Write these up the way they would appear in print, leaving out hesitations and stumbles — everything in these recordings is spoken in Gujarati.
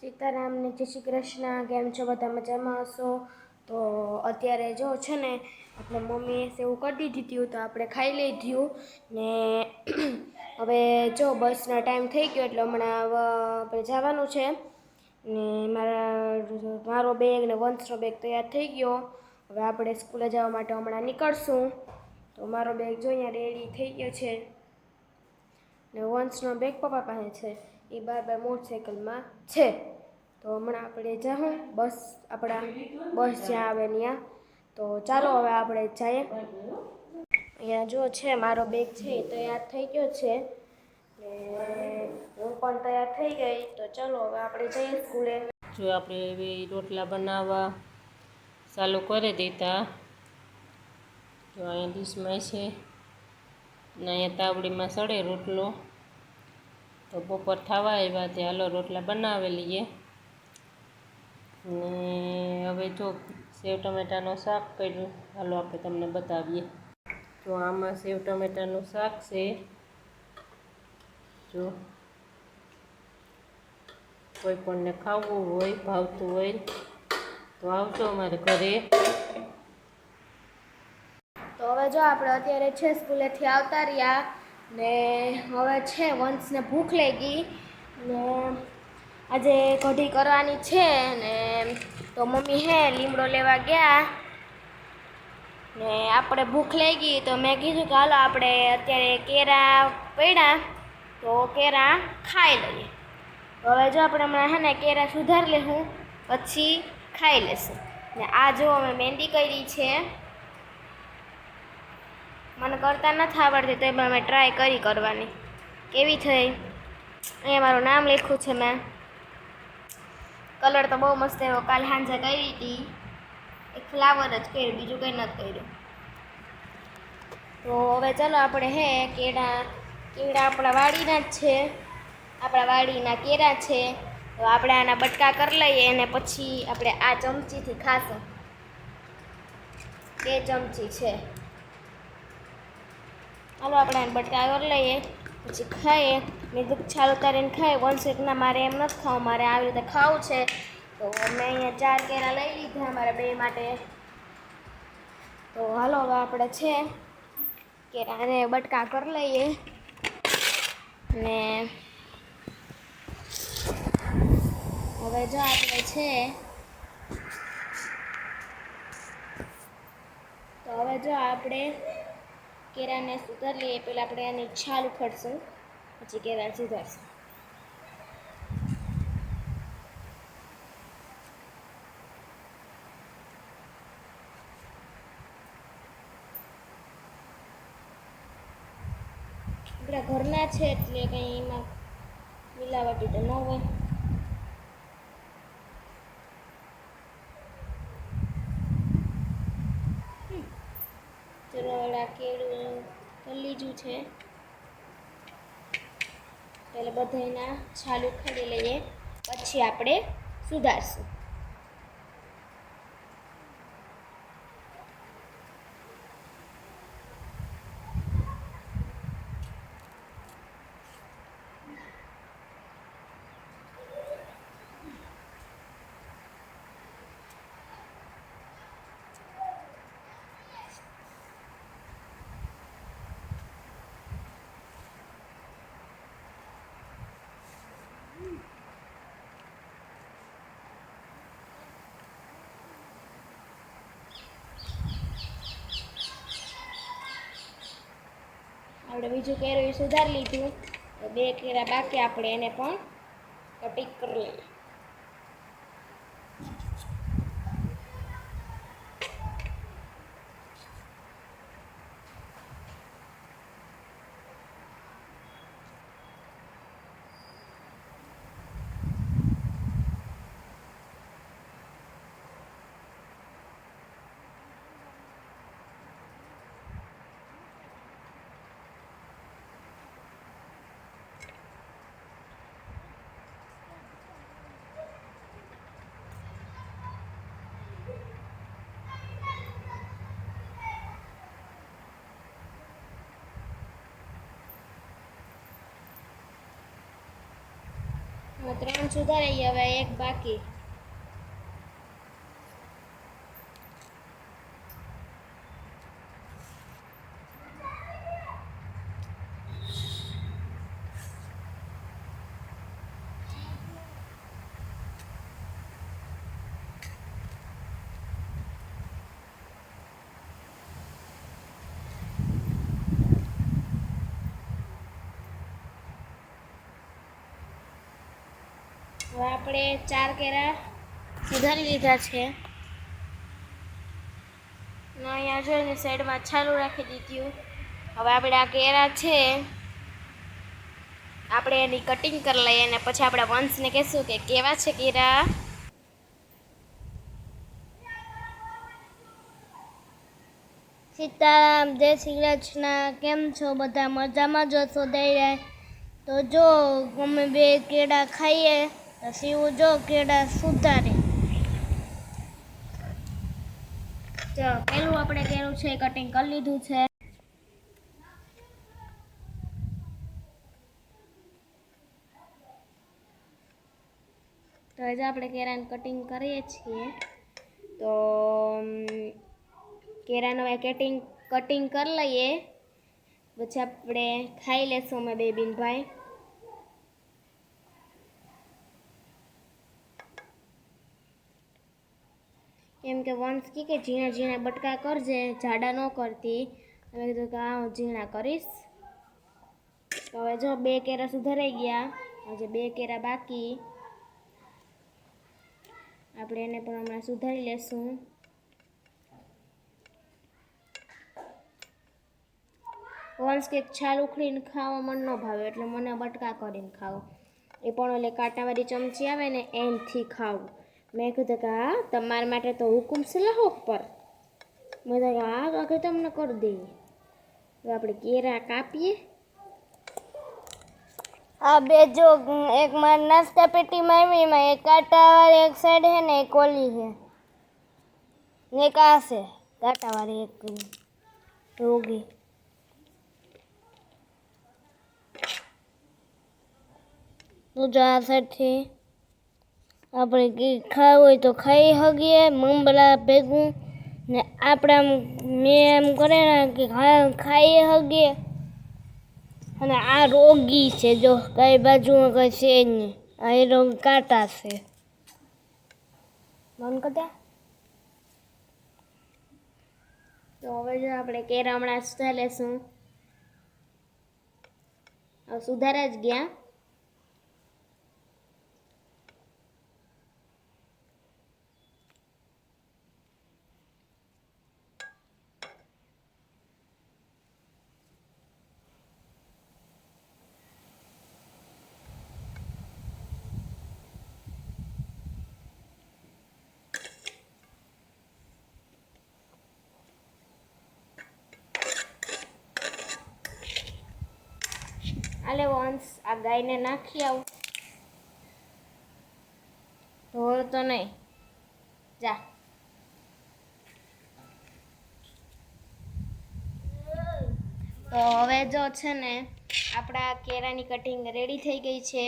સીતારામને જય શ્રી કૃષ્ણ. કેમ છો બધા? મજામાં હશો? તો અત્યારે જો છે ને આપણે મમ્મીએ સેવું કરી દીધી હતી તો આપણે ખાઈ લીધું ને હવે જો બસનો ટાઈમ થઈ ગયો એટલે હમણાં આપણે જવાનું છે ને મારો બેગ ને વંશનો બેગ તૈયાર થઈ ગયો. હવે આપણે સ્કૂલે જવા માટે હમણાં નીકળશું. તો મારો બેગ જો અહીંયા રેડી થઈ ગયો છે ને વંશનો બેગ પપ્પા પાસે છે, એ બાર મોટરસાઇકલમાં છે. તો હમણાં આપણે જાઉં આપણા બસ જ્યાં આવે ત્યાં. તો ચાલો હવે આપણે જઈએ. અહીંયા જો છે મારો બેગ છે એ તૈયાર થઈ ગયો છે ને હું પણ તૈયાર થઈ ગઈ. તો ચાલો હવે આપણે જઈએ સ્કૂલે. જો આપણે એવી રોટલા બનાવવા ચાલુ કરી દીધા. જો અહીંયા ડીશમાં છે ને અહીંયા તાવડીમાં સડે રોટલો. તો બપોર થવા આવ્યા ત્યાં હાલો રોટલા બનાવી લઈએ. ને હવે જો સેવ ટમેટાનું શાક કર્યું, હાલો આપણે તમને બતાવીએ. જો આમાં સેવ ટમેટાનું શાક છે. જો કોઈ પણને ખાવું હોય, ભાવતું હોય તો આવજો અમારે ઘરે. તો હવે જો આપણે અત્યારે છે સ્કૂલેથી આવતા રહ્યા ને હવે છે વંશને ભૂખ લાગી ને આજે કઢી કરવાની છે ને તો મમ્મી હે લીમડો લેવા ગયા ને આપણે ભૂખ લાગી તો મેં કીધું કે હાલો આપણે અત્યારે કેળા પડ્યા તો કેળા ખાઈ લઈએ. તો હવે જો આપણે હમણાં હે ને કેળા સુધારી લેશું પછી ખાઈ લેશું. ને આ જો અમે મહેંદી કરી છે, મને કરતા નથી આવડતી તો એમાં મેં ટ્રાય કરવાની કેવી થઈ. અહીંયા મારું નામ લખ્યું છે મેં. કલર તો બહુ મસ્ત એવો કાલ સાંજે કરી હતી, એક ફ્લાવર જ કર્યું, બીજું કંઈ નથી કર્યું. તો હવે ચાલો આપણે હે કેળા આપણા વાડીના જ છે, આપણા વાડીના કેળા છે. તો આપણે આના બટકા કરી લઈએ અને પછી આપણે આ ચમચીથી ખાશું. 2 ચમચી છે. હાલો આપણે આને બટકા કરી લઈએ પછી ખાઈએ. મેં દૂધ છાલ ઉતારીને ખાઈએ. વંશના મારે એમ નથી ખાવું, મારે આવી રીતે ખાવું છે. તો મેં અહીંયા 4 કેળા લઈ લીધા અમારા બે માટે. તો હાલો હવે આપણે છે કેળાને બટકા કરી લઈએ ને હવે જો આપણે છે તો હવે જો આપણે કેળાને સુધારી લઈએ. પહેલાં આપણે આની છાલ ઉખાડશું પછી કેળા સુધારશું. આપણા ઘરના છે એટલે કંઈ એમાં મિલાવટી તો ન હોય. ચલો કેળું કરી લીધું છે. પહેલાં બધાના છાલ ઉખાડી લઈએ પછી આપણે સુધારશું. આપણે બીજું કેળું સુધારી લીધું. તો 2 કેળા બાકી, આપણે એને પણ કટિંગ કરી લઈએ. 3 સુધારી ગયા, હવે એક બાકી. હવે આપણે 4 કેરા સુધારી લીધા છે. અહીંયા જોઈને સાઈડમાં ચાલુ રાખી દીધું. હવે આપણે આ કેરા છે આપણે એની કટિંગ કરી લઈએ અને પછી આપણે વંશને કહેશું કે કેવા છે કેરા. સીતારામ, જય શ્રી કૃષ્ણ. કેમ છો બધા? મજામાં જો છો દઈ. તો જો અમે બે કેળા ખાઈએ તો શિવ જો કેળા સુધારે. જો પેલું આપણે કેળું છે કટિંગ કરી લીધું છે. તો આજે આપણે કેળાનું કટિંગ કરીએ છીએ. તો કેળાનું કટિંગ કરી લઈએ, પછી આપણે ખાઈ લેશું અમે બે બિનભાઈ. કેમ કે વંશ કે ઝીણા ઝીણા બટકા કરજે, જાડા ન કરતી. અમે કીધું કે હા હું ઝીણા કરીશ. તો હવે જો 2 કેરા સુધારાઈ ગયા, હજી 2 કેરા બાકી. આપણે એને પણ હમણાં સુધારી લેશું. વંશ કે છાલ ઉખડીને ખાવા મન ન ભાવે, એટલે મને બટકા કરીને ખાવ. એ પણ ઓલે કાંટાવાળી ચમચી આવે ને એનથી ખાવું. મેં કીધું કે હા તમારા માટે તો હુકુમ સલાહો પર. મેં તો હા આખી તમને કરી દઈએ. હવે આપણે કેરા કાપીએ. આ બે જો એક માર નાસ્તા પેટીમાં આવી, એક કાંટાવાળી એક સાઈડ છે ને એક ઓલી છે ને એક આ છે કાંટાવાળી એક રોગી. તો જો આ સાઈડથી આપણે કંઈ ખાવું હોય તો ખાઈ શકીએ મમરા ભેગું, ને આપણે આમ મેં એમ કરે ને કે ખાઈ શકીએ. અને આ રોગી છે, જો કઈ બાજુમાં કઈ છે નહીં. આ એ રોગ કાંટા છે. બંધ કરતા. તો હવે જો આપણે કેરા હમણાં સુધારી લેશું. હવે સુધારા જ ગયા. આલે વંશ આ ગાયને નાખી આવું. ઢોર તો નહીં, જા. તો હવે જો છે ને આપણા કેરાની કટિંગ રેડી થઈ ગઈ છે.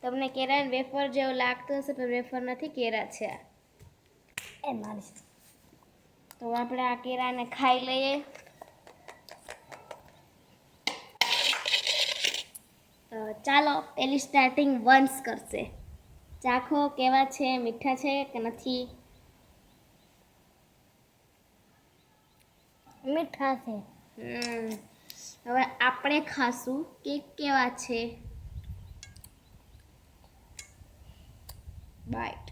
તમને કેરાન વેફર જેવું લાગતું હશે પણ વેફર નથી, કેરા છે એ મારી. તો આપણે આ કેરાને ખાઈ લઈએ. તો ચાલો પેલી સ્ટાર્ટિંગ વંશ કરશે. ચાખો કેવા છે, મીઠા છે કે નથી? મીઠા છે. હવે આપણે ખાશું કે કેવા છે. બાઈટ.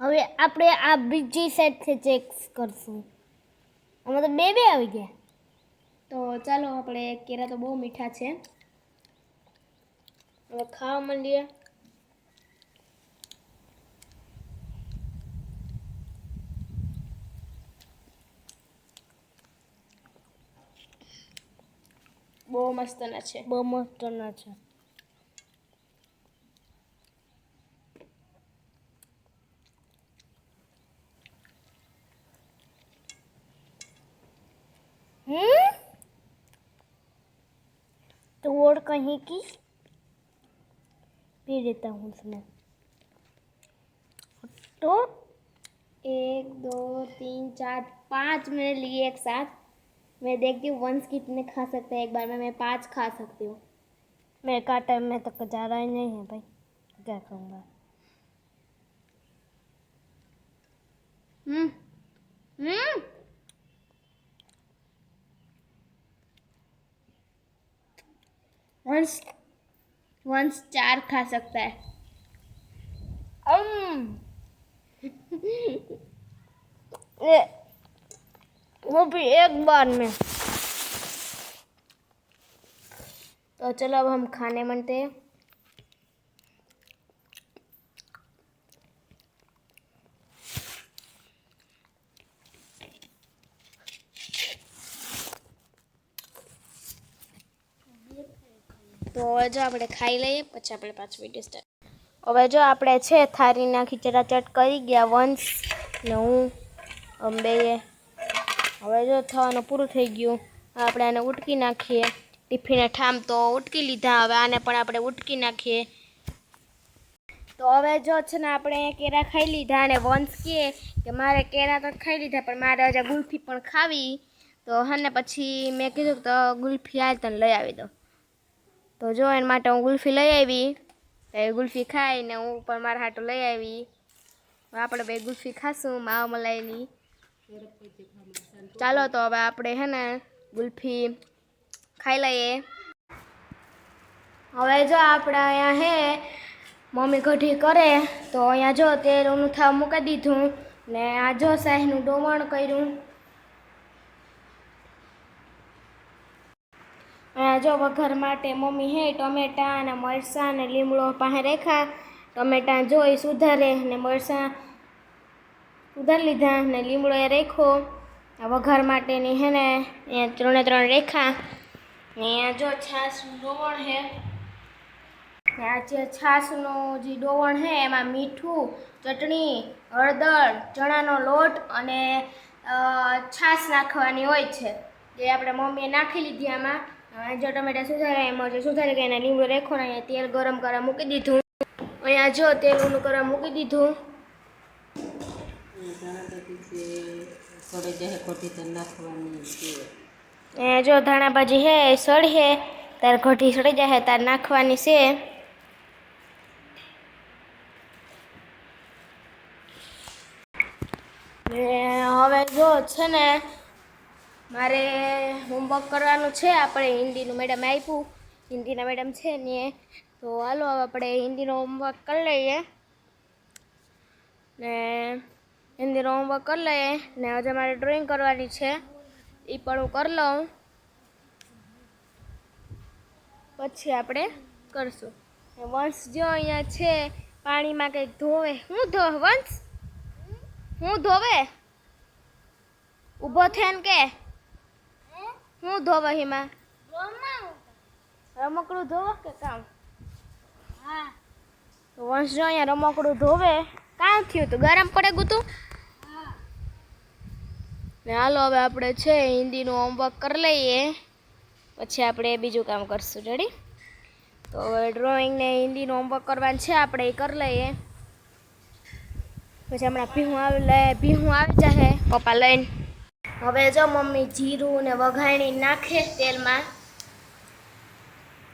હવે આપણે આ બીજી સાઈડથી ચેક કરશું. આમાં તો બે આવી ગયા. તો ચાલો આપણે કેરા તો બહુ મીઠા છે. હવે ખાવા માંડીએ. બહુ મસ્તના છે, બહુ મસ્તના છે. और कहीं की पी देता हूँ उसमें। तो 1 2 3 4 5 मैंने लिए एक साथ। मैं देखती हूँ वंश कितने खा सकते हैं एक बार में। मैं 5 खा सकती हूँ। मेरे का टाइम में तो जा रहा ही नहीं है भाई, क्या करूँगा। हम्म हम्म वंश वंश 4 खा सकता है। ये वो भी एक बार में। तो चलो अब हम खाने मनते हैं। તો હવે જો આપણે ખાઈ લઈએ પછી આપણે પાછું વિડીયો સ્ટાર્ટ. હવે જો આપણે છે થાળીના ખીચડાચટ કરી ગયા વંશ ને હું અંબેએ. હવે જો થવાનું પૂરું થઈ ગયું. આપણે આને ઉટકી નાખીએ. ટિફિને ઠામ તો ઉટકી લીધા. હવે આને પણ આપણે ઉટકી નાખીએ. તો હવે જો છે ને આપણે કેળા ખાઈ લીધા અને વંશ કહે કે મારે કેળા તો ખાઈ લીધા પણ મારે હજી ગુલ્ફી પણ ખાવી. તો હને પછી મેં કીધું તો ગુલ્ફી આ તને લઈ આવી દો. તો જો એના માટે હું ગુલ્ફી લઈ આવી. તો એ ગુલ્ફી ખાઈને હું પણ મારા હાટું લઈ આવી. આપણે બે ગુલ્ફી ખાશું માવા મલાઈની. ચાલો તો હવે આપણે હે ને ગુલ્ફી ખાઈ લઈએ. હવે જો આપણે અહીંયા હે મમ્મી કઢી કરે તો અહીંયા જો તેલ ઊનું થવા મૂકી દીધું ને આ જો શાહીનું ડોવણ કર્યું. અહીંયા જો વઘાર માટે મમ્મી હે ટમેટા અને મરચાં અને લીમડો પાસે રેખા. ટમેટા જોઈ સુધારે ને મરચાં સુધારી લીધા ને લીમડો એ રેખો. આ વઘાર માટેની હે ને અહીંયા 3 રેખા. ને અહીંયા જો છાશનું ડોવણ હે. આ જે છાશનું જે ડોવણ હે એમાં મીઠું, ચટણી, હળદર, ચણાનો લોટ અને છાશ નાખવાની હોય છે. જે આપણે મમ્મીએ નાખી લીધી આમાં. જો ટમેટા સુધારે એમાં જો સુધારી ગયા એને લીમડો રેખો ને અહીંયા તેલ ગરમ કરવા મૂકી દીધું. અહીંયા જો તેલ ઊનું કરવા મૂકી દીધું. જો ધાણા ભાજી હે સળી હે તાર ઘટી સળી જાય તાર નાખવાની છે. હવે જો છે ને મારે હોમવર્ક કરવાનું છે. આપણે હિન્દીનું મેડમ આપ્યું. હિન્દીના મેડમ છે ને તો હાલો હવે આપણે હિન્દીનું હોમવર્ક કરી લઈએ. ને હિન્દીનું હોમવર્ક કરી લઈએ ને આજે મારે ડ્રોઈંગ કરવાની છે એ પણ હું કરી લઉં પછી આપણે કરશું. વંશ જો અહીંયા છે પાણીમાં કંઈક ધોવે. હું ધોવે વંશ? હું ધોવે? ઊભો થઈને કે હું ધોવે હિમાં? રમકડું ધોવો કે કામ? હા. તો વંશ જો અહીંયા રમકડું ધોવે. કામ થયું તું? ગરમ પડે ગયું તું? ને હાલો હવે આપણે છે હિન્દીનું હોમવર્ક કરી લઈએ પછી આપણે બીજું કામ કરશું. રેડી? તો હવે ડ્રોઈંગ ને હિન્દીનું હોમવર્ક કરવાનું છે આપણે એ કરી લઈએ પછી હમણાં ભીહું આવી જશે પપ્પા લઈને. હવે જો મમ્મી જીરું ને વઘાણી નાખે તેલમાં.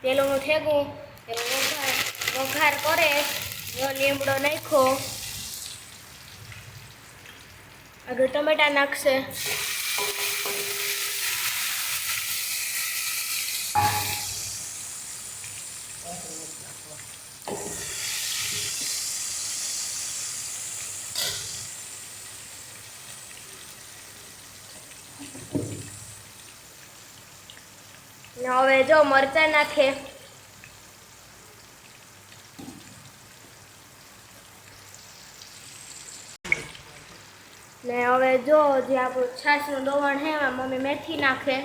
તેલનું ઠેગું વઘાર કરે. જો લીમડો નાખ્યો. આગળ ટમેટા નાખશે. હવે જો મરચાં નાખે. ને હવે જો જે આપણું છાશનું ડોવણ છે એમાં મમ્મી મેથી નાખે.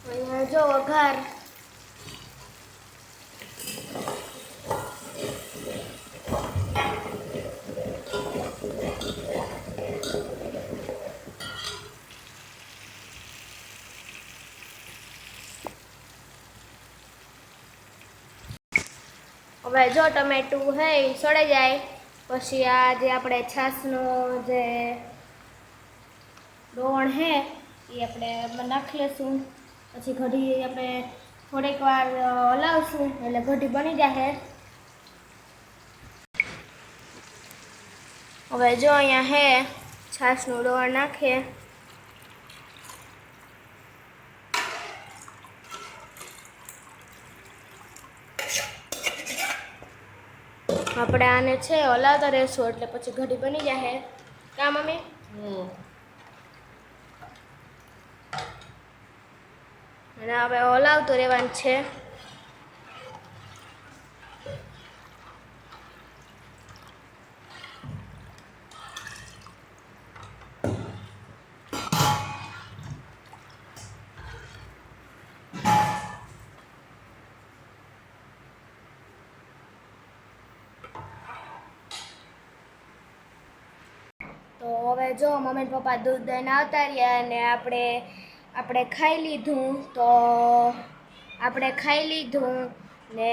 અહીંયા જો વઘાર. હવે જો ટમેટું હે ઈ સળે જાય પછી આ જે આપણે છાશનો જે ડોણ હે એ આપણે નાખી લેશું પછી ઘડી આપણે થોડીક વાર હલાવશું એટલે ઘડી બની જશે હવે જો અહીંયા હે છાશનું ડોણ નાખીએ આપણે આને છે હલાવતા રહેશું એટલે પછી ઘડી બની જશે કા મમ્મી અને હવે હલાવતું રહેવાનું છે તો હવે જો મમ્મી પપ્પા દૂધ દઈને આવતા રહ્યા અને આપણે ખાઈ લીધું તો ને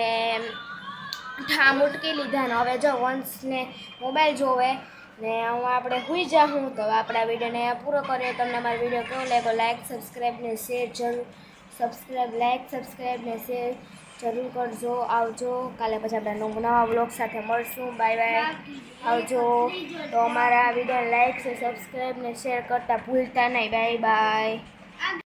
ઠામ ઉટકી લીધા ને હવે જો વંશને મોબાઈલ જોવે ને હું આપણે સૂઈ જાઉં તો આપણા વિડીયોને પૂરો કરીએ તમને અમારો વિડીયો કેવો લાગ્યો લાઈક સબસ્ક્રાઈબ ને શેર જરૂર સબસ્ક્રાઈબ ને શેર જરૂર કરજો આવજો કાલે પછી આપણે નવા વ્લોગ સાથે મળશું બાય બાય આવજો તો અમારા વિડીયો લાઈક સબસ્ક્રાઈબ ને શેર કરતા ભૂલતા નહીં બાય બાય